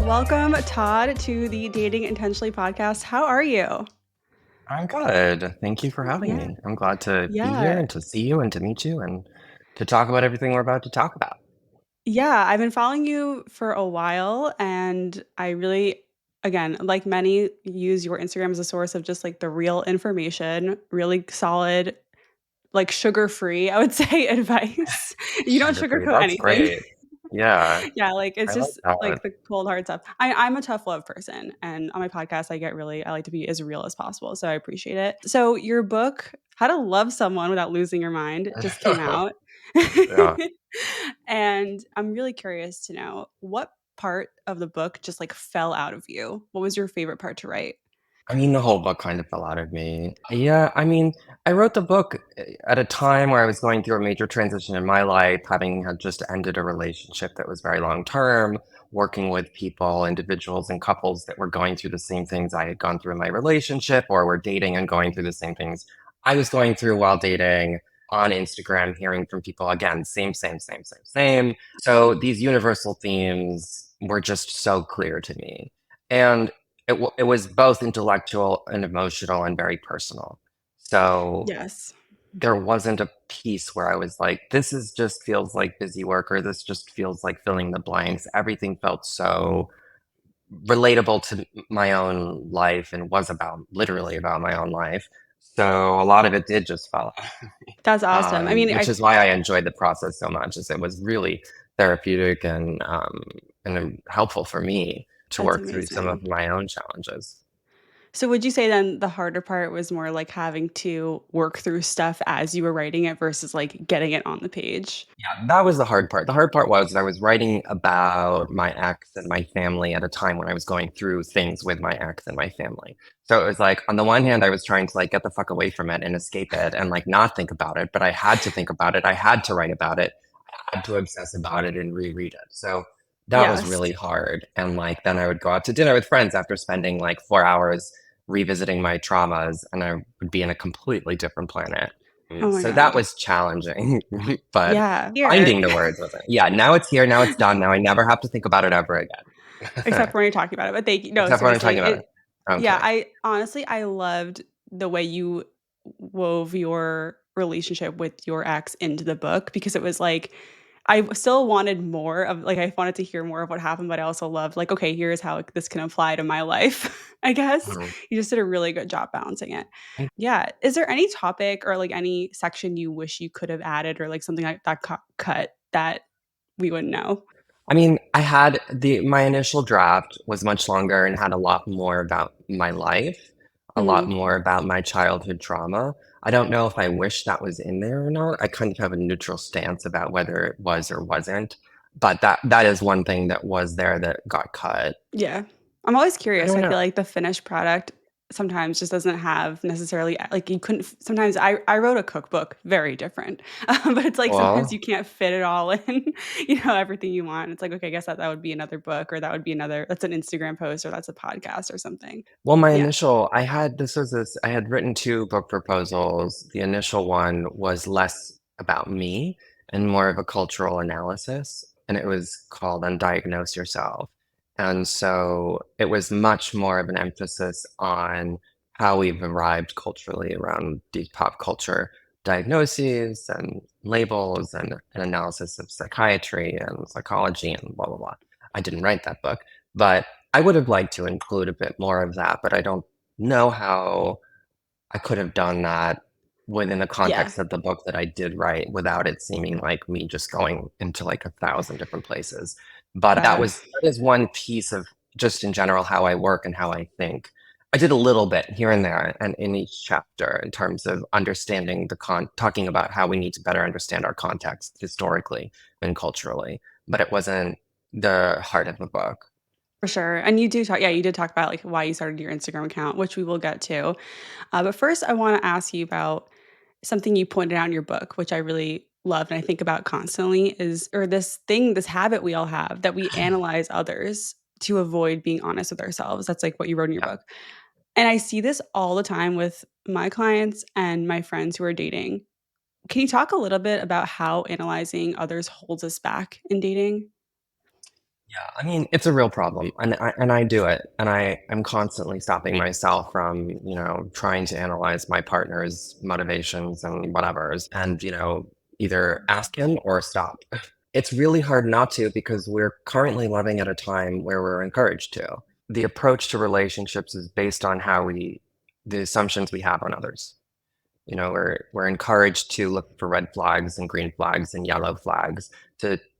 Welcome, Todd, to the Dating Intentionally podcast. How are you? I'm good. Thank you for having Yeah, me. I'm glad to be here yeah, and to see you and to meet you and to talk about everything we're about to talk about. yeah. I've been following you for a while, and I really, again, like many, use your Instagram as a source of just like the real information, really solid, like sugar-free, I would say, advice. You don't Sugar free. sugarcoat That's anything. great. Yeah, Yeah, like, it's I like just, that. like, the cold hard stuff. I'm a tough love person, and on my podcast, I like to be as real as possible, so I appreciate it. So your book, How to Love Someone Without Losing Your Mind, just came out. Yeah. And I'm really curious to know what part of the book just, like, fell out of you? What was your favorite part to write? I mean, the whole book kind of fell out of me. Yeah, I mean, I wrote the book at a time where I was going through a major transition in my life, having had just ended a relationship that was very long term, working with people, individuals, and couples that were going through the same things I had gone through in my relationship or were dating and going through the same things I was going through while dating on Instagram, hearing from people again, same. So these universal themes were just so clear to me. And it was both intellectual and emotional and very personal. So Yes. there wasn't a piece where I was like, this is just feels like busy work or this just feels like filling the blanks. Everything felt so relatable to my own life and was about literally about my own life. So a lot of it did just fall out, That's awesome. I mean, which I is why I enjoyed the process so much, is it was really therapeutic and helpful for me to That's work through some of amazing. my own challenges. So would you say then the harder part was more like having to work through stuff as you were writing it versus like getting it on the page? Yeah, that was the hard part. The hard part was I was writing about my ex and my family at a time when I was going through things with my ex and my family. So it was like, on the one hand, I was trying to like get the fuck away from it and escape it and like not think about it, but I had to think about it. I had to write about it. I had to obsess about it and reread it. So that was Yes. really hard. And like then I would go out to dinner with friends after spending like 4 hours revisiting my traumas, and I would be in a completely different planet. Oh my So that God. was challenging, but Yeah. Here. finding the words wasn't. Yeah, now it's here, now it's done, now I never have to think about it ever Except again. for when you're talking about it. But thank you. No, Except for when I'm talking seriously. about it. I'm Yeah, kidding. I honestly I loved the way you wove your relationship with your ex into the book because it was like I still wanted more of like I wanted to hear more of what happened, but I also loved like, okay, here's how this can apply to my life, I guess. Mhm. You just did a really good job balancing it. Yeah. Is there any topic or like any section you wish you could have added or like something like that cut that we wouldn't know? I mean, I had my initial draft was much longer and had a lot more about my life, a lot Mhm. more about my childhood trauma. I don't know if I wish that was in there or not. I kind of have a neutral stance about whether it was or wasn't, but that is one thing that was there that got cut. Yeah. I'm always I curious. don't I know. feel like the finished product sometimes just doesn't have necessarily like you couldn't sometimes I wrote a cookbook, very different. But it's like sometimes you Well, can't fit it all in, everything you want. It's like, okay, I guess that would be another book or that would be another that's an Instagram post or that's a podcast or something. Well, my Yeah. initial, I had I had written two book proposals. The initial one was less about me and more of a cultural analysis, and it was called Undiagnose Yourself. And so it was much more of an emphasis on how we've arrived culturally around these pop culture diagnoses and labels and an analysis of psychiatry and psychology and blah, blah, blah. I didn't write that book, but I would have liked to include a bit more of that, but I don't know how I could have done that within the Yeah. context of the book that I did write without it seeming like me just going into like 1,000 different places. But Yeah. that is one piece of just in general how I work and how I think. I did a little bit here and there and in each chapter in terms of understanding talking about how we need to better understand our context historically and culturally, but it wasn't the heart of the book. For sure. And you do talk yeah, you did talk about like why you started your Instagram account, which we will get to. But first I want to ask you about something you pointed out in your book, which I really love and I think about constantly is or this habit we all have that we analyze others to avoid being honest with ourselves. That's like what you wrote in your Yeah. book. And I see this all the time with my clients and my friends who are dating. Can you talk a little bit about how analyzing others holds us back in dating? Yeah, I mean, it's a real problem, and I do it, and I'm constantly stopping myself from, trying to analyze my partner's motivations and whatever's, and either ask him or stop. It's really hard not to because we're currently living at a time where we're encouraged to. The approach to relationships is based on the assumptions we have on others. We're encouraged to look for red flags and green flags and yellow flags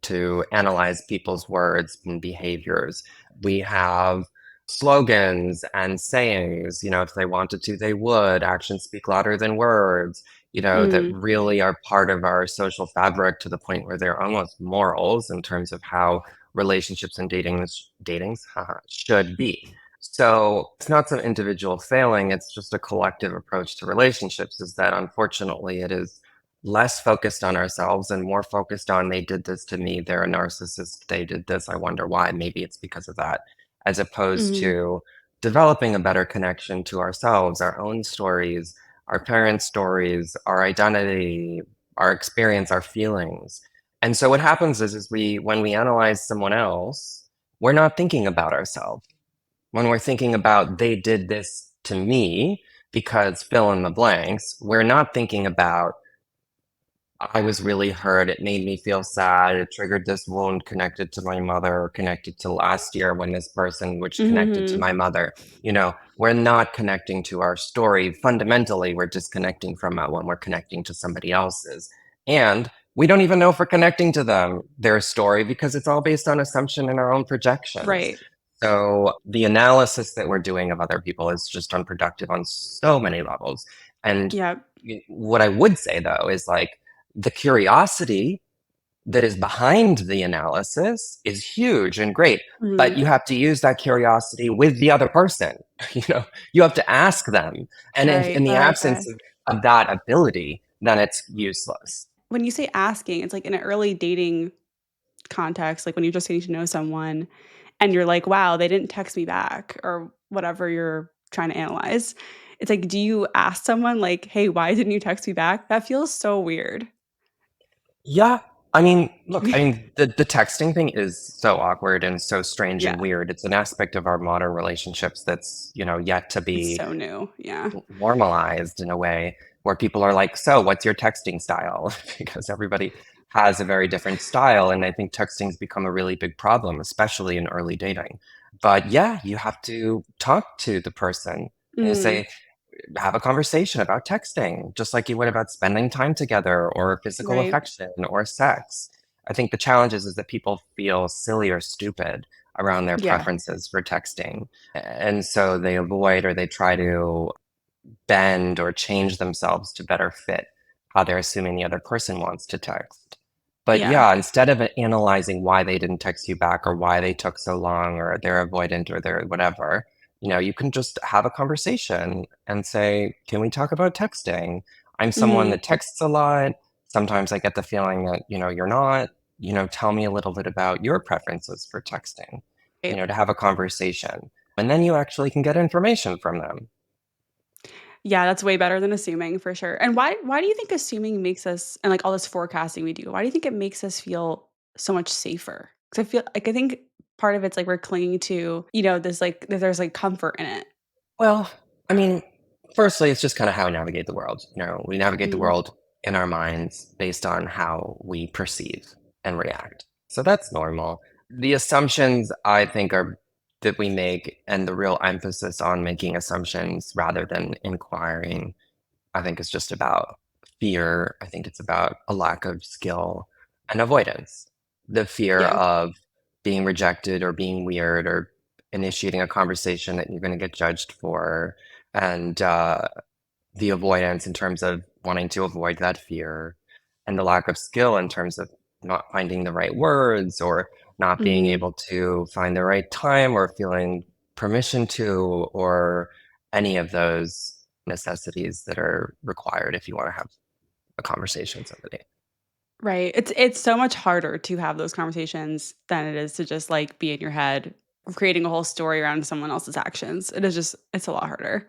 to analyze people's words and behaviors. We have slogans and sayings, if they wanted to, they would. Actions speak louder than words, that Mm, really are part of our social fabric to the point where they're almost morals in terms of how relationships and datings should be. So it's not some individual failing, it's just a collective approach to relationships, is that unfortunately it is less focused on ourselves and more focused on they did this to me, they're a narcissist, they did this, I wonder why, maybe it's because of that, as opposed mhm, to developing a better connection to ourselves, our own stories, our parents' stories, our identity, our experience, our feelings. And so what happens is when we analyze someone else, we're not thinking about ourselves when we're thinking about they did this to me because fill in the blanks, we're not thinking about I was really hurt. It made me feel sad. It triggered this wound connected to my mother or connected to last year when this person, which connected to mhm. my mother. We're not connecting to our story. Fundamentally, we're disconnecting from it when we're connecting to somebody else's. And we don't even know if we're connecting to their story, because it's all based on assumption and our own projections. Right. So the analysis that we're doing of other people is just unproductive on so many levels. And Yep. what I would say though is like, the curiosity that is behind the analysis is huge and great, but Mhm. you have to use that curiosity with the other person. you know you have to ask them, and if Right. in the Okay. absence of that ability, then it's useless. When you say asking, it's like in an early dating context, like when you're just getting to know someone and you're like, "Wow, they didn't text me back," or whatever you're trying to analyze. It's like, do you ask someone like, "Hey, why didn't you text me back?" That feels so weird. Yeah, I mean, look, the texting thing is so awkward and so strange Yeah, and weird. It's an aspect of our modern relationships that's yet to it's be so new. Yeah. normalized in a way where people are like, so what's your texting style? Because everybody has a very different style. And I think texting's become a really big problem, especially in early dating. But yeah, you have to talk to the person and Mhm. say, have a conversation about texting, just like you would about spending time together or physical Right. affection or sex. I think the challenge is that people feel silly or stupid around their Yeah. preferences for texting. And so they avoid or they try to bend or change themselves to better fit how they're assuming the other person wants to text. But Yeah. yeah, instead of analyzing why they didn't text you back or why they took so long or they're avoidant or they're whatever, you can just have a conversation and say, can we talk about texting? I'm someone Mhm. that texts a lot. Sometimes I get the feeling that, you're not. Tell me a little bit about your preferences for texting, Right. to have a conversation. And then you actually can get information from them. Yeah, that's way better than assuming for sure. And why do you think assuming makes us and like all this forecasting we do, why do you think it makes us feel so much safer? Because I think part of it's like we're clinging to, this like that there's like comfort in it. Well, I mean, firstly, it's just kind of how we navigate the world. We navigate the Mm, world in our minds based on how we perceive and react. So that's normal. The assumptions I think are that we make and the real emphasis on making assumptions rather than inquiring, I think is just about fear. I think it's about a lack of skill and avoidance. The fear yeah. of being rejected or being weird or initiating a conversation that you're going to get judged for, and the avoidance in terms of wanting to avoid that fear, and the lack of skill in terms of not finding the right words or not being Mhm. able to find the right time or feeling permission to, or any of those necessities that are required if you want to have a conversation with somebody. Right. It's so much harder to have those conversations than it is to just like be in your head creating a whole story around someone else's actions. It's a lot harder.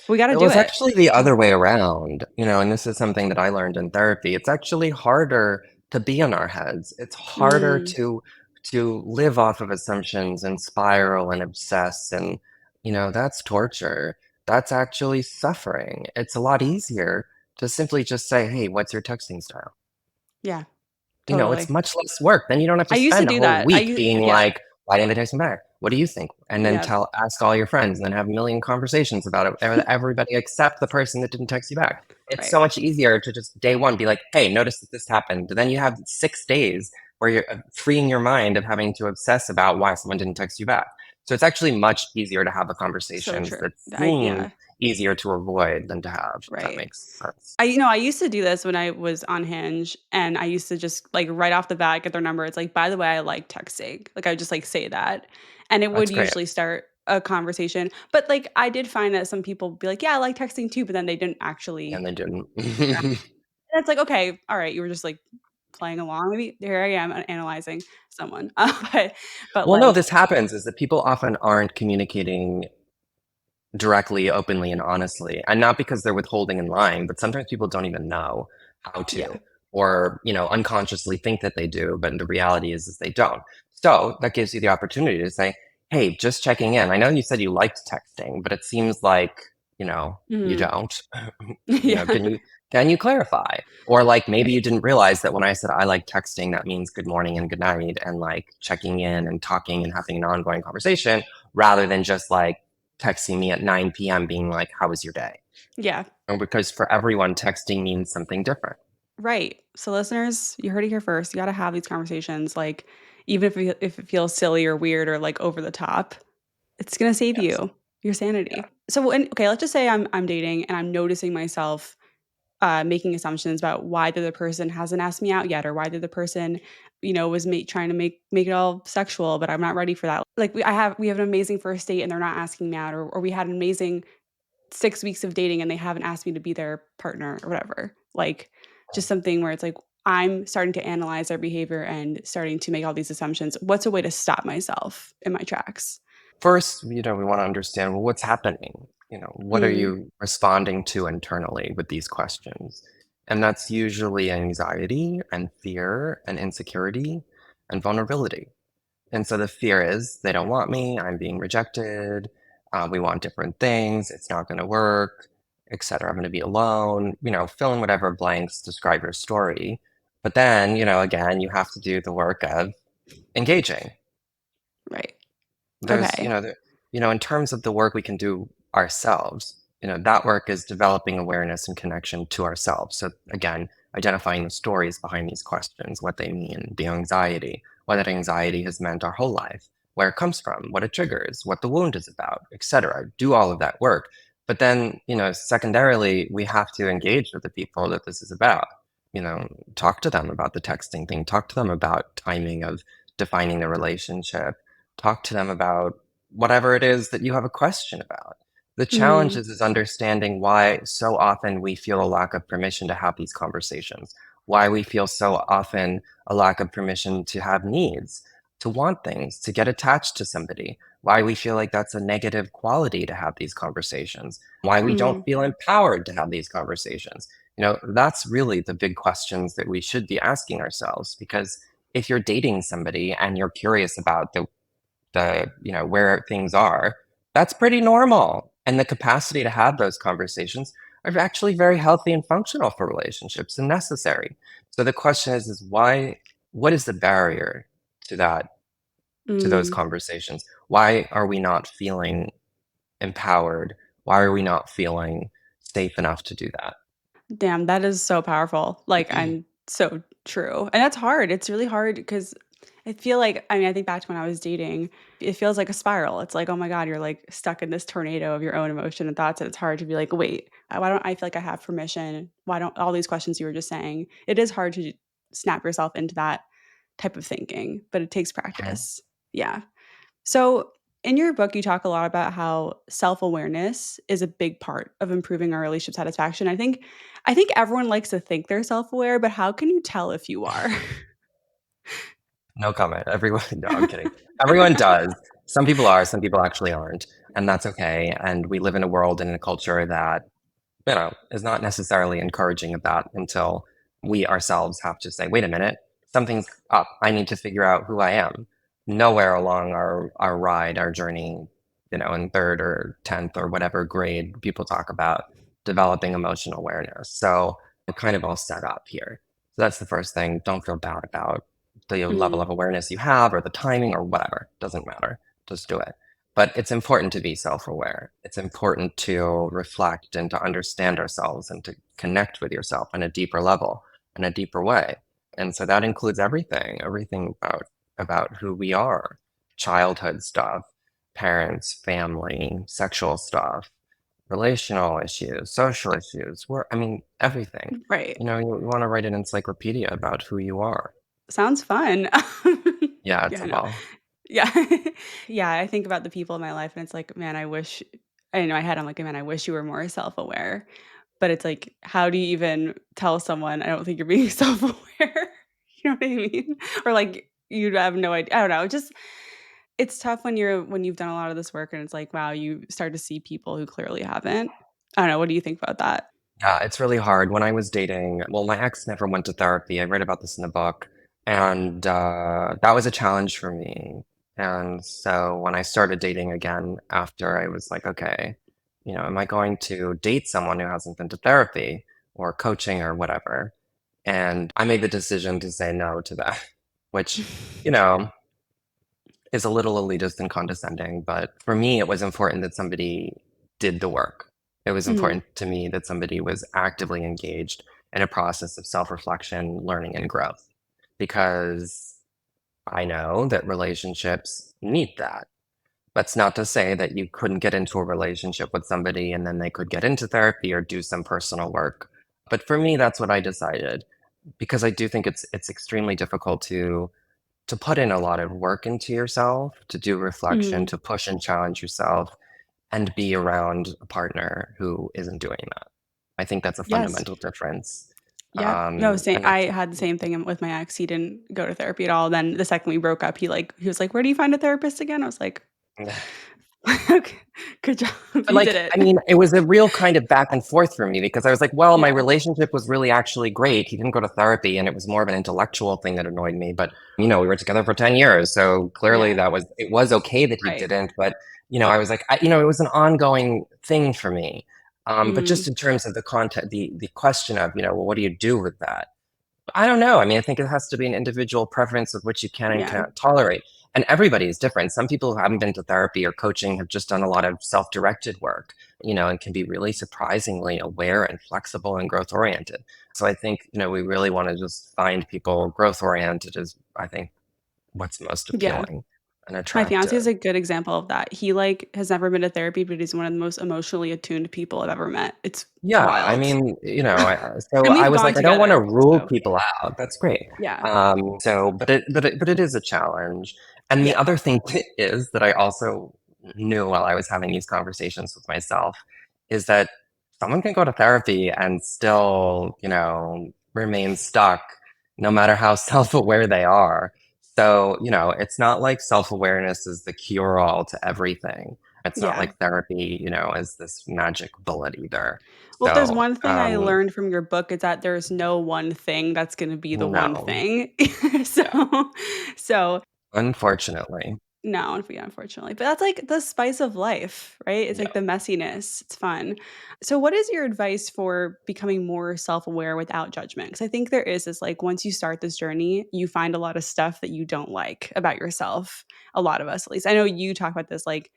We got to It do was it. actually the other way around, and this is something that I learned in therapy. It's actually harder to be in our heads. It's harder Mm, to to live off of assumptions and spiral and obsess and that's torture. That's actually suffering. It's a lot easier to simply just say, hey, what's your texting style? Yeah, It's totally. much less work. Then you don't have I to used to spend a do whole that. week being Yeah, like, why didn't they text me back? What do you think? And then yeah, ask all your friends and then have a million conversations about it. Everybody except the person that didn't text you back. It's right. so much easier to just day one be like, hey, notice that this happened. Then you have 6 days where you're freeing your mind of having to obsess about why someone didn't text you back. So it's actually much easier to have the So conversations true. that seem Yeah, easier to avoid than to have, if that right. makes sense. I used to do this when I was on Hinge, and I used to just, like, right off the bat, get their number. It's like, "By the way, I like texting." Like, I would just, like, say that, and it would That's great. usually start a conversation. But, like, I did find that some people would be like, "Yeah, I like texting too," but then they didn't actually And they didn't. and it's like, "Okay, alright, you were just, like, playing along. Maybe here I am analyzing someone." But, Well, no, like this happens is that people often aren't communicating directly, openly, and honestly. And not because they're withholding and lying, but sometimes people don't even know how yeah. to, or, unconsciously think that they do, but the reality is they don't. So that gives you the opportunity to say, hey, just checking in. I know you said you liked texting, but it seems like, you Mhm. don't. Yeah. Can you clarify? Or like maybe you didn't realize that when I said I like texting, that means good morning and good night and like checking in and talking and having an ongoing conversation rather than just like texting me at 9 p.m. being like, how was your day? Yeah. And because for everyone, texting means something different. Right. So listeners, you heard it here first. You gotta have these conversations, like, even if it feels silly or weird or, like, over the top, it's gonna save Yes. you your Yeah. sanity. So when okay, let's just say I'm dating and I'm noticing myself, making assumptions about why the other person hasn't asked me out yet or why the other person, was trying to make it all sexual, but I'm not ready for that. Like, we have an amazing first date and they're not asking me out, or we had an amazing 6 weeks of dating and they haven't asked me to be their partner or whatever. Like, just something where it's like, I'm starting to analyze their behavior and starting to make all these assumptions. What's a way to stop myself in my tracks? First, we want to understand, well, what's happening? What are Mm, you responding to internally with these questions? And that's usually anxiety and fear and insecurity and vulnerability. And so the fear is they don't want me, I'm being rejected, we want different things, it's not going to work, etc. I'm going to be alone, fill in whatever blanks, describe your story. But then, again, you have to do the work of engaging. right. There's, Okay. in terms of the work we can do ourselves, that work is developing awareness and connection to ourselves. So again, identifying the stories behind these questions, what they mean, the anxiety, what that anxiety has meant our whole life, where it comes from, what it triggers, what the wound is about, etc. Do all of that work. But then, secondarily, we have to engage with the people that this is about. You know, talk to them about the texting thing, talk to them about timing of defining the relationship, talk to them about whatever it is that you have a question about. The challenge Mhm. is understanding why so often we feel a lack of permission to have these conversations, why we feel so often a lack of permission to have needs, to want things, to get attached to somebody, why we feel like that's a negative quality to have these conversations, why we don't Mhm. feel empowered to have these conversations. That's really the big questions that we should be asking ourselves because if you're dating somebody and you're curious about the where things are, that's pretty normal. And the capacity to have those conversations are actually very healthy and functional for relationships and necessary. So the question is why, what is the barrier to to those Mm. conversations? Why are we not feeling empowered? Why are we not feeling safe enough to do that? Damn, that is so powerful. Like, and so true. And that's hard. It's really hard because I feel like, I mean, I think back to when I was dating, it feels like a spiral. It's like, oh my God, you're like stuck in this tornado of your own emotion and thoughts. And it's hard to be like, wait, why don't I feel like I have permission? Why don't all these questions you were just saying? It is hard to snap yourself into that type of thinking, but it takes practice. Yeah. So, in your book, you talk a lot about how self-awareness is a big part of improving our relationship satisfaction. I think everyone likes to think they're self-aware, but how can you tell if you are? No comment. Everyone, no, I'm kidding. Everyone does. Some people are, some people actually aren't. And that's okay. And we live in a world and in a culture that, is not necessarily encouraging of that until we ourselves have to say, wait a minute, something's up. I need to figure out who I am. Nowhere along our ride, our journey, in third or 10th or whatever grade people talk about developing emotional awareness. So we're kind of all set up here. So that's the first thing. Don't feel bad about the level Mhm. of awareness you have or the timing or whatever. Doesn't matter. Just do it. But it's important to be self-aware. It's important to reflect and to understand ourselves and to connect with yourself on a deeper level, in a deeper way. And so that includes everything about who we are, childhood stuff, parents, family, sexual stuff, relational issues, social issues, I mean, everything. Right. You want to write an encyclopedia about who you are. Sounds fun. Yeah, it's Yeah, a no. well. Yeah. Yeah, I think about the people in my life and it's like, man, I wish in my head, I'm like, man, I wish you were more self-aware. But it's like, how do you even tell someone, I don't think you're being self-aware? You know what I mean? Or like you'd have no idea. I don't know. Just it's tough when you've done a lot of this work and it's like, wow, you start to see people who clearly haven't. I don't know. What do you think about that? Yeah, it's really hard. When I was dating, well, my ex never went to therapy. I read about this in a book, and that was a challenge for me. And so when I started dating again after I was like, okay, am I going to date someone who hasn't been to therapy or coaching or whatever? And I made the decision to say no to that, which, you know, is a little elitist and condescending, but for me, it was important that somebody did the work. It was Mhm. important to me that somebody was actively engaged in a process of self-reflection, learning, and growth, because I know that relationships need that. That's not to say that you couldn't get into a relationship with somebody and then they could get into therapy or do some personal work. But for me, that's what I decided because I do think it's extremely difficult to put in a lot of work into yourself, to do reflection, Mhm. to push and challenge yourself, and be around a partner who isn't doing that. I think that's a Yes. fundamental difference. Yep. No, same And I that's, had the same thing with my ex. He didn't go to therapy at all. Then the second we broke up, he was like, "Where do you find a therapist again?" I was like, "Okay, good job. but You did like, I it." mean, it was a real kind of back and forth for me because I was like, well, my Yeah. relationship was really actually great. He didn't go to therapy and it was more of an intellectual thing that annoyed me. But, we were together for 10 years. So clearly Yeah. it was okay that he Right. didn't. But, I was like, it was an ongoing thing for me. But just Mm. in terms of the content, the question of, well, what do you do with that? I don't know. I mean, I think it has to be an individual preference of which you can and Yeah. cannot tolerate. And everybody is different. Some people who haven't been to therapy or coaching have just done a lot of self-directed work, and can be really surprisingly aware and flexible and growth oriented. So I think, we really want to just find people growth oriented is, I think, what's most Yeah. appealing and My fiancé is attractive. a good example of that. He, like, has never been to therapy, but he's one of the most emotionally attuned people I've ever met. It's Yeah, I wild. mean, so And I we've was gone like, I don't want together, to rule so people out. That's great. yeah. But it is a challenge. And the Yeah. other thing is that I also knew while I was having these conversations with myself is that someone can go to therapy and still, remain stuck no matter how self-aware they are. So, it's not like self-awareness is the cure-all to everything. It's not Yeah. like therapy, is this magic bullet either. Well, if there's So, one thing I learned from your book, it's that there's no one thing that's gonna be the one no, thing. yeah, So so unfortunately, no, yeah, unfortunately, but that's, like, the spice of life, right? It's, like, yeah. the messiness, it's fun. So what is your advice for becoming more self-aware without judgment? Because I think there is this, like, once you start this journey, you find a lot of stuff that you don't like about yourself, a lot of us, at least. I know you talk about this, like,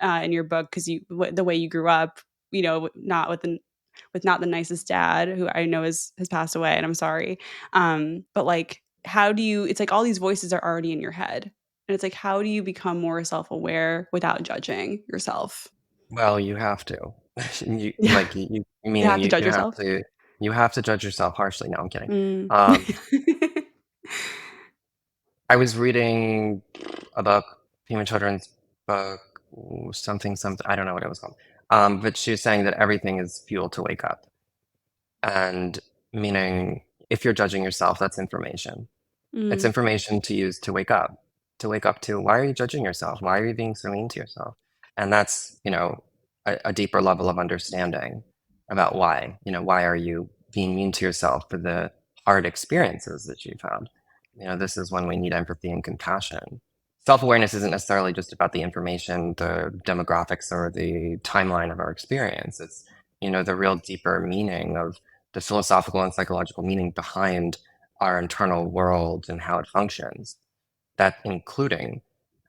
in your book because the way you grew up, not with not the nicest dad who I know has passed away, and I'm sorry. But like, how do you? It's like all these voices are already in your head, and it's like, how do you become more self aware without judging yourself? Well, you have to. You Yeah, you meaning have to judge yourself. you have to judge yourself harshly. No, I'm kidding. Mm. Um, I was reading a book, human children's book, something. I don't know what it was called. But she was saying that everything is fuel to wake up, and meaning if you're judging yourself, that's information. It's Mm. information to use to wake up to why are you judging yourself? Why are you being so mean to yourself? And that's, a deeper level of understanding about why are you being mean to yourself for the hard experiences that you've had? This is when we need empathy and compassion. Self-awareness isn't necessarily just about the information, the demographics, or the timeline of our experience. It's, the real deeper meaning of the philosophical and psychological meaning behind our internal world and how it functions. That including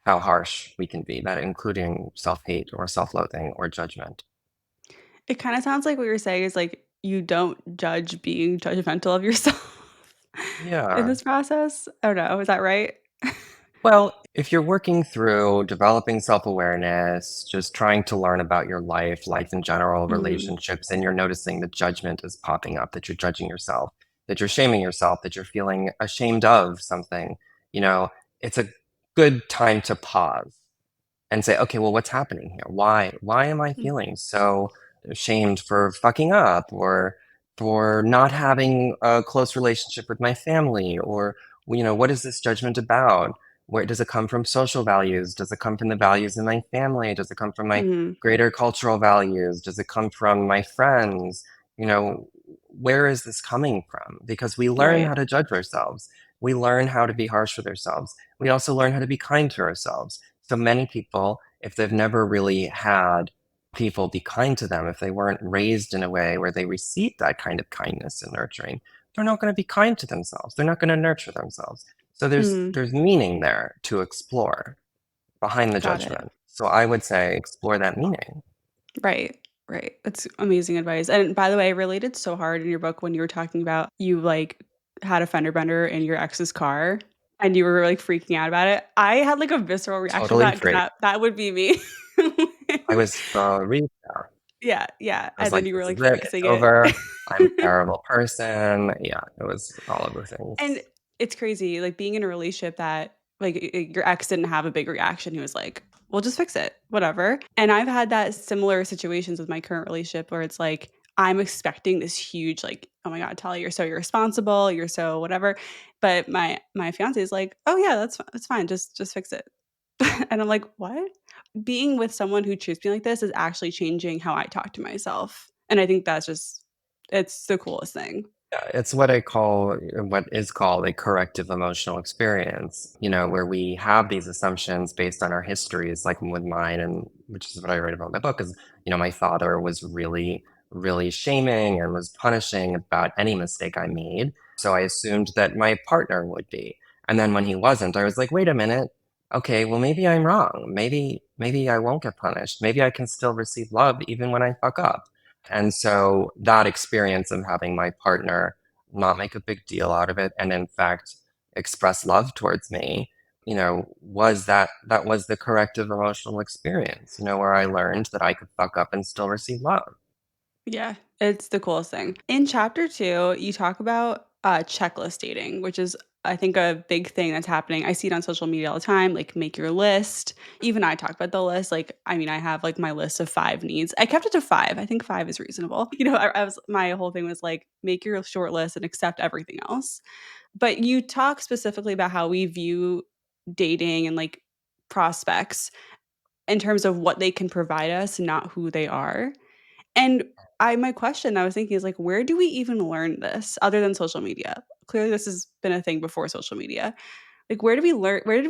how harsh we can be, that including self-hate or self-loathing or judgment. It kinda sounds like what you're saying is, like, you don't judge being judgmental of yourself in Yeah. this process? I don't know, is that right? Well, if you're working through developing self-awareness, just trying to learn about your life in general, Mhm, relationships, and you're noticing that judgment is popping up, that you're judging yourself, that you're shaming yourself, that you're feeling ashamed of something, you know, it's a good time to pause and say, okay, well, what's happening here? Why am I mm, feeling so ashamed for fucking up or for not having a close relationship with my family? Or, what is this judgment about? Where does it come from? Social values? Does it come from the values in my family? Does it come from my mhm, greater cultural values? Does it come from my friends? You know, where is this coming from? Because we learn right, how to judge ourselves. We learn how to be harsh with ourselves. We also learn how to be kind to ourselves. So many people, if they've never really had people be kind to them, if they weren't raised in a way where they received that kind of kindness and nurturing, they're not going to be kind to themselves. They're not going to nurture themselves. So there's mhm, there's meaning there to explore behind the got it. judgment. So I would say explore that meaning. Right, right, that's amazing advice, and by the way, I related so hard in your book when you were talking about you, like, had a fender bender in your ex's car, and you were, like, freaking out about it. I had, like, a visceral reaction to Totally that because free. that would be me. I was freaked out. Yeah, yeah, I was and then like, you were, this is like, it. It's fixing it. over. I'm a terrible person. Yeah, it was all of the And things. it's crazy, like, being in a relationship that, like, your ex didn't have a big reaction, he was like, "We'll just fix it, whatever." And I've had that similar situations with my current relationship where it's like, I'm expecting this huge, like, "Oh my god, Talia, you're so irresponsible, you're so whatever." But my fiancé is like, "Oh yeah, that's fine, just fix it." And I'm like, "What?" Being with someone who treats me like this is actually changing how I talk to myself, and I think that's just it's the coolest thing. Yeah, it's what is called a corrective emotional experience, where we have these assumptions based on our histories, like with mine, and which is what I write about in my book, is, my father was really, really shaming and was punishing about any mistake I made. So I assumed that my partner would be. And then when he wasn't, I was like, wait a minute. Okay, well maybe I'm wrong. Maybe I won't get punished. Maybe I can still receive love even when I fuck up. And so that experience of having my partner not make a big deal out of it and in fact express love towards me, that was the corrective emotional experience, where I learned that I could fuck up and still receive love. Yeah, it's the coolest thing. In chapter 2, you talk about, checklist dating, which is, I think, a big thing that's happening. I see it on social media all the time, like, make your list. Even I talk about the list, like, I mean, I have, like, my list of 5 needs. I kept it to 5. I think 5 is reasonable. I was my whole thing was, like, make your short list and accept everything else. But you talk specifically about how we view dating and, like, prospects in terms of what they can provide us, not who they are. And my question I was thinking is like, where do we even learn this other than social media? Clearly, this has been a thing before social media. Like, where did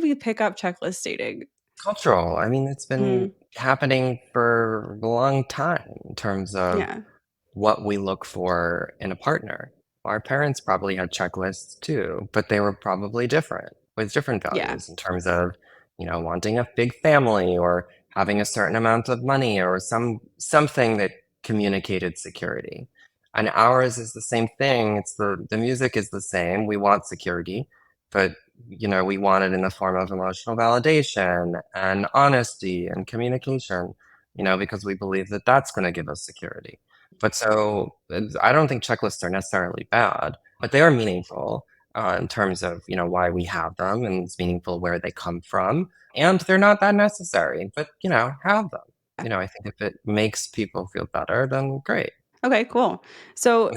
we pick up checklist dating? Cultural. I mean, it's been Mm, happening for a long time in terms of yeah, what we look for in a partner. Our parents probably had checklists too, but they were probably different with different yeah, values in terms of, wanting a big family or having a certain amount of money or something that communicated security. And ours is the same thing. It's the music is the same. We want security, but we want it in the form of emotional validation and honesty and communication, because we believe that that's going to give us security. But so I don't think checklists are necessarily bad, but they are meaningful in terms of, why we have them, and it's meaningful where they come from. And they're not that necessary, but, have them. yeah. I think if it makes people feel better, then great. Okay, cool. So,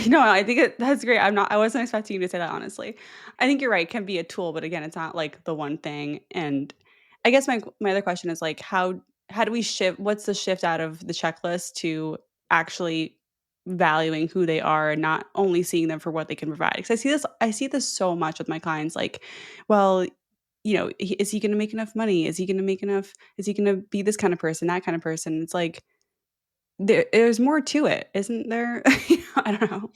no, I think that's great. I wasn't expecting you to say that honestly. I think you're right. It can be a tool, but again, it's not like the one thing. And I guess my other question is like, how do we shift? What's the shift out of the checklist to actually valuing who they are and not only seeing them for what they can provide. Because I see this so much with my clients, like, well, is he gonna make enough money? Is he gonna be this kind of person, that kind of person? It's like there's more to it, isn't there? I don't know.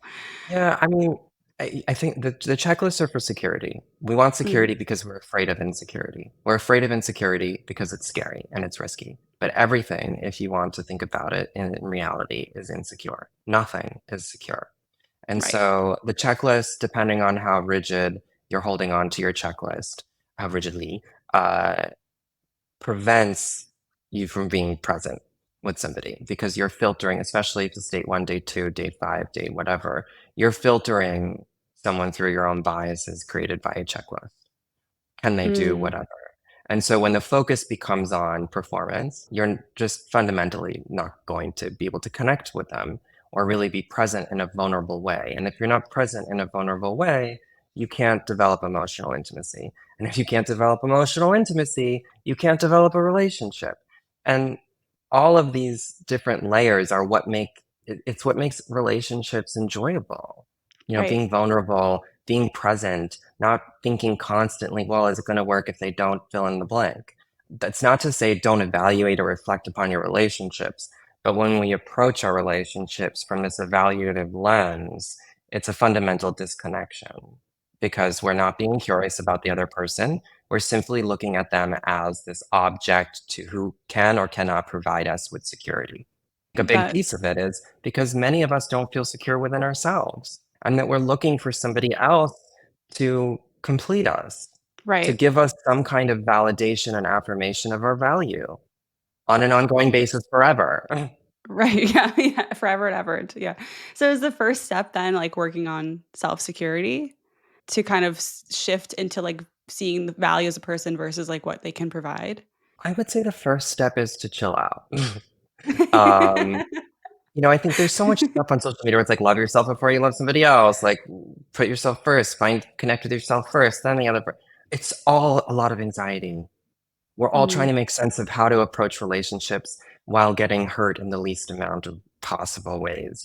Yeah, I mean, I think the checklists are for security. We want Mm, security because we're afraid of insecurity. We're afraid of insecurity because it's scary and it's risky. But everything, if you want to think about it in reality, is insecure. Nothing is secure. And right. so the checklist, depending on how rigid you're holding on to your checklist, how rigidly, uh, prevents you from being present with somebody because you're filtering, especially if it's date one, date two, date five, date whatever, you're filtering someone through your own biases created by a checklist. Can they do Mm, whatever? And so when the focus becomes on performance, you're just fundamentally not going to be able to connect with them or really be present in a vulnerable way. And if you're not present in a vulnerable way, you can't develop emotional intimacy. And if you can't develop emotional intimacy, you can't develop a relationship. And all of these different layers are it's what makes relationships enjoyable. You know, right. being vulnerable, being present, not thinking constantly, well, is it going to work if they don't fill in the blank? That's not to say don't evaluate or reflect upon your relationships, but when we approach our relationships from this evaluative lens, it's a fundamental disconnection because we're not being curious about the other person. We're simply looking at them as this object to who can or cannot provide us with security. A big That piece of it is because many of us don't feel secure within ourselves and that we're looking for somebody else to complete us, to right. give us some kind of validation and affirmation of our value on an ongoing basis forever. Right, yeah, yeah, forever and ever, yeah. So is the first step then, like, working on self-security to kind of shift into, like, seeing the value as a person versus, like, what they can provide? I would say the first step is to chill out. um, I think there's so much stuff on social media where it's like love yourself before you love somebody else. Like put yourself first, connect with yourself first, then the other. It's all a lot of anxiety. We're all trying Mhm, to make sense of how to approach relationships while getting hurt in the least amount of possible ways.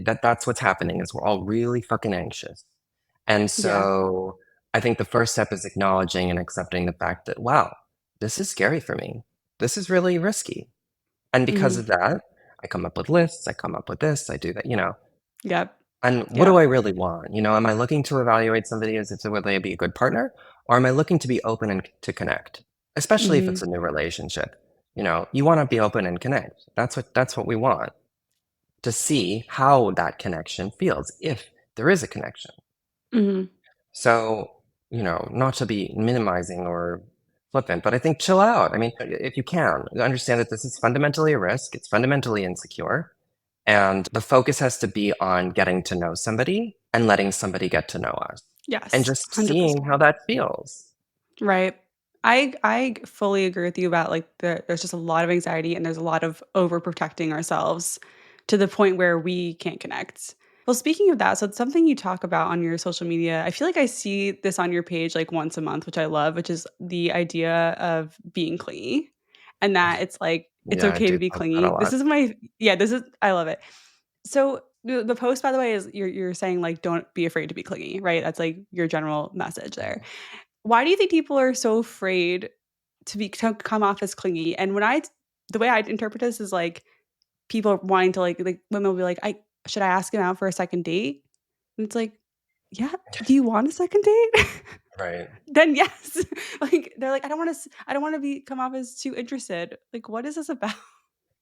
That's what's happening is we're all really fucking anxious. And yeah, so I think the first step is acknowledging and accepting the fact that, wow, this is scary for me. This is really risky. And because mhm, of that, I come up with lists, I come up with this, I do that. yep, And what do yep, I really want? Am I looking to evaluate somebody as if would they be a good partner? Or am I looking to be open and to connect? Especially if it's mhm, a new relationship. You want to be open and connect. That's what we want. To see how that connection feels, if there is a connection. mhm, So, not to be minimizing or flippant, but I think chill out. I mean, if you can, understand that this is fundamentally a risk, it's fundamentally insecure. And the focus has to be on getting to know somebody and letting somebody get to know us and yes, just seeing 100%. how that feels. Right. I fully agree with you about, like, there's just a lot of anxiety and there's a lot of overprotecting ourselves to the point where we can't connect. Well, speaking of that, so it's something you talk about on your social media. I feel like I see this on your page, like, once a month, which I love, which is the idea of being clingy and that it's, like, it's Yeah, I okay to do be post that a clingy. This lot. is my yeah, this is I love it. So, the post, by the way, is you're saying, like, "Don't be afraid to be clingy," right? That's, like, your general message there. Why do you think people are so afraid to come off as clingy? And the way I interpret this is, like, people wanting to, like, women will be like, "I should I ask him out for a second date?" And it's like, "Yeah, do you want a second date?" Right. Then yes. Like, they're like, I don't wanna be come off as too interested." Like, what is this about?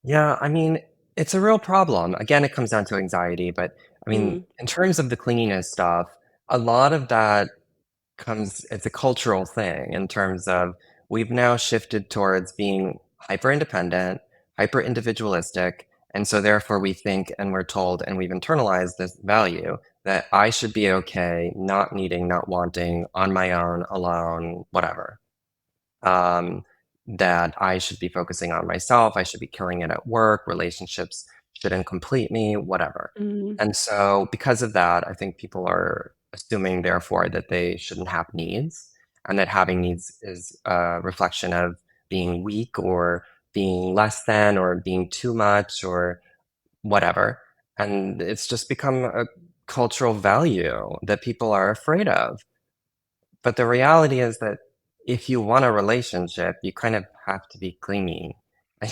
Yeah, I mean, it's a real problem. Again, it comes down to anxiety, but I mean, Mm, in terms of the clinginess stuff, a lot of that it's a cultural thing in terms of we've now shifted towards being hyper independent, hyper individualistic, and so therefore we think and we're told and we've internalized this value that I should be okay, not needing, not wanting, on my own, alone, whatever. um, that I should be focusing on myself. I should be killing it at work. Relationships shouldn't complete me, whatever. mhm, And so, because of that, I think people are assuming, therefore, that they shouldn't have needs and that having needs is a reflection of being weak or being less than or being too much or whatever. And it's just become a cultural value that people are afraid of. But the reality is that if you want a relationship, you kind of have to be clingy.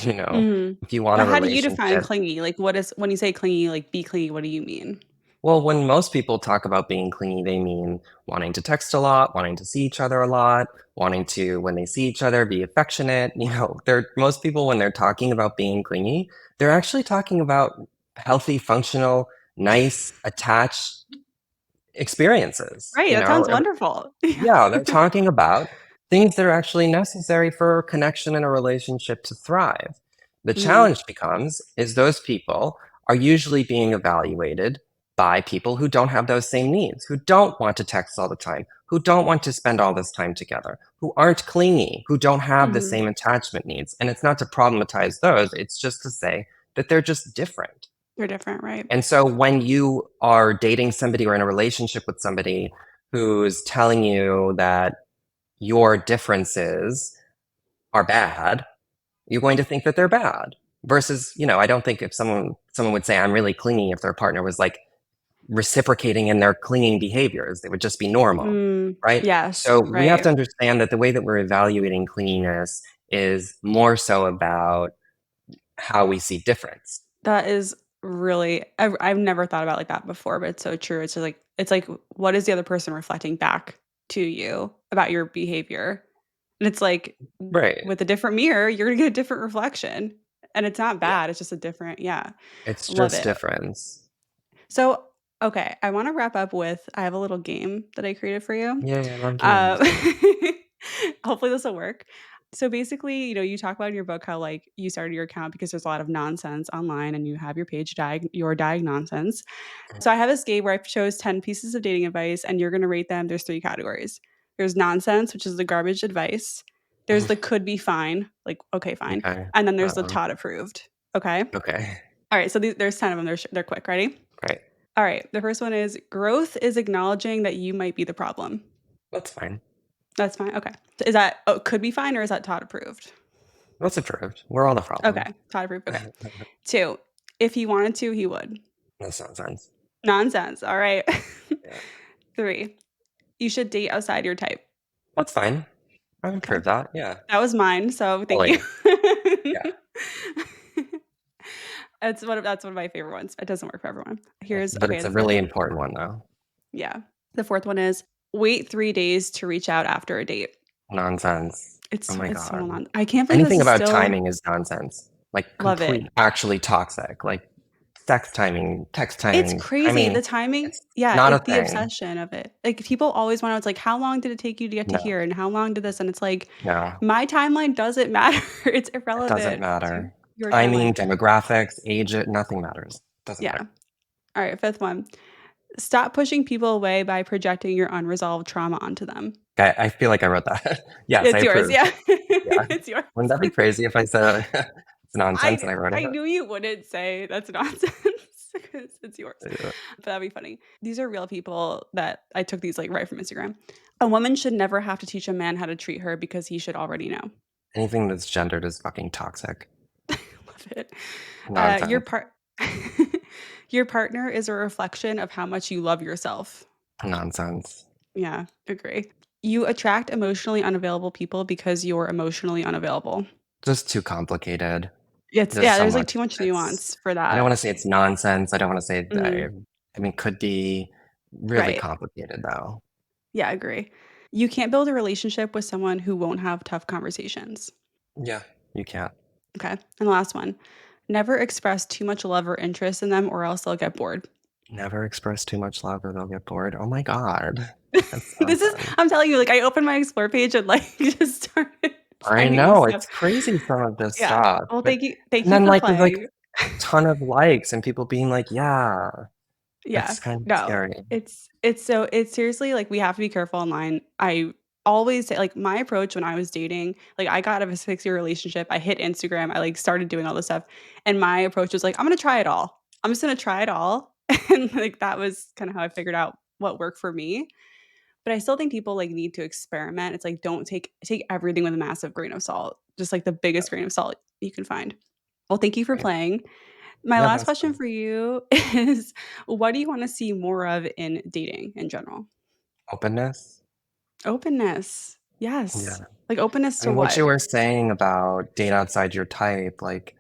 You know, Mhm. if you want Well, a how do you define relationship, clingy? Like, what is when you say clingy, like, be clingy, what do you mean? well, when most people talk about being clingy, they mean wanting to text a lot, wanting to see each other a lot, wanting to, when they see each other, be affectionate. You know, most people, when they're talking about being clingy, they're actually talking about healthy, functional, nice, attached experiences. Right, You that know, sounds wonderful. Yeah. yeah, they're talking about things that are actually necessary for connection in a relationship to thrive. The Mhm. challenge becomes is those people are usually being evaluated by people who don't have those same needs, who don't want to text all the time, who don't want to spend all this time together, who aren't clingy, who don't have the Mhm. same attachment needs. And it's not to problematize those, it's just to say that they're just different. They're different, right? And so when you are dating somebody or in a relationship with somebody who's telling you that your differences are bad, you're going to think that they're bad. Versus, you know, I don't think if someone would say I'm really clingy if their partner was like reciprocating in their clinging behaviors, they would just be normal, Mm, right? yes, So we have right. to understand that the way that we're evaluating clinginess is more so about how we see difference. That is really I've never thought about it like that before, but it's so true. It's like, what is the other person reflecting back to you about your behavior? And it's like, Right. with a different mirror, you're gonna get a different reflection, and it's not Yeah. bad, it's just a different yeah. It's Love just it. difference. So, okay, I wanna wrap up with I have a little game that I created for you. Yeah, I love Uh, games. hopefully this will work. So basically, you talk about in your book how like you started your account because there's a lot of nonsense online and you have your page your diag nonsense. So I have this game where I chose 10 pieces of dating advice and you're gonna rate them. There's three categories. There's nonsense, which is the garbage advice. There's the could be fine, like okay, fine. Okay. And then there's the Um, Todd approved. Okay. okay. All right. So there's 10 of them. They're quick. Ready? Great. All right. The first one is growth is acknowledging that you might be the problem. That's fine. That's fine. Okay. So is that could be fine or is that Todd approved? That's approved. We're all the problem. Okay. Todd approved. Okay. Two, if he wanted to, he would. That's nonsense. Nonsense. All right. Yeah. Three, you should date outside your type. That's fine. I would Okay. approve that. Yeah. That was mine. So thank you. Fully. Yeah. That's one of my favorite ones. It doesn't work for everyone. Here's But okay. it's The a fourth really one. important one, though. Yeah. The fourth one is wait 3 days to reach out after a date. Nonsense. Oh my It's so God. non I can't believe this Anything is about still timing is nonsense. Like love it. complete, actually toxic. Like sex timing, text It's timing. I crazy. mean, The timing it's yeah, not a it's the thing. obsession of it. Like, people always wanna it's like, "How long did it take you to get to No, here, and how long did this?" And it's like, no, my timeline doesn't matter. It's it doesn't irrelevant to matter. your Timing, timeline. demographics, age, nothing matters. Doesn't Yeah. matter. Alright, fifth one. Stop pushing people away by projecting your unresolved trauma onto them. I feel like I wrote that. Yes, I It's yours, approve. yeah. Yeah. It's yours. Wouldn't that be crazy if I said it's nonsense and I wrote I it? knew you wouldn't say that's nonsense because it's yours, Yeah. but that'd be funny. These are real people that I took these, like, right from Instagram. A woman should never have to teach a man how to treat her because he should already know. Anything that's gendered is fucking toxic. Love it. Your Nonsense. part your partner is a reflection of how much you love yourself. Nonsense. Yeah, agree. You attract emotionally unavailable people because you're emotionally unavailable. Just too complicated. It's There's yeah, so there's, like, much. too much It's nuance for I don't that. want to say it's nonsense. I don't want to say Mhm. I mean could be really Right. complicated though. Yeah, agree. You can't build a relationship with someone who won't have tough conversations. Yeah. You can't. Okay. And the last one, never express too much love or interest in them or else they'll get bored. Never express too much love or they'll get bored. Oh my God. That's This is nonsense. I'm telling you, like, I opened my explore page and, like, just started I finding this know, stuff. it's crazy some of this Yeah. stuff. Well, But thank and you then for like there's like playing. a ton of likes and people being like, yeah, Yeah. that's kind of No. scary. It's seriously like, we have to be careful online. I always say like, my approach when I was dating, like, I got out of a 6-year relationship, I hit Instagram, I, like, started doing all this stuff, and my approach was like, "I'm gonna try it all. I'm just gonna try it all." And, like, that was kinda how I figured out what worked for me. But I still think people, like, need to experiment. It's like, don't take everything with a massive grain of salt, just, like, the biggest grain of salt you can find. Well, thank you for Right. playing. My Yeah, last that's question fun. for you is what do you wanna see more of in dating in general? Openness. Openness. Yes. Yeah. Like, openness I to mean, what what? you were saying about date outside your type, like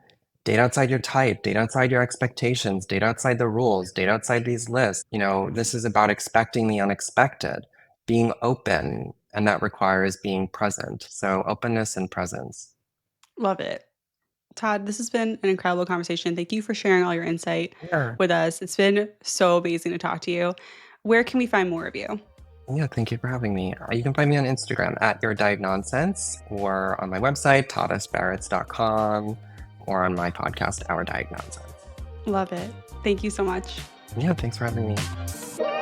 date outside your type, date outside your expectations, date outside the rules, date outside these lists. This is about expecting the unexpected, being open, and that requires being present. So openness and presence. Love it. Todd, this has been an incredible conversation. Thank you for sharing all your insight Yeah. with us. It's been so amazing to talk to you. Where can we find more of you? Yeah, thank you for having me. You can find me on Instagram at Your Dive Nonsense or on my website, toddisbarretts.com, or on my podcast, Our Dive Nonsense. Love it. Thank you so much. Yeah, thanks for having me.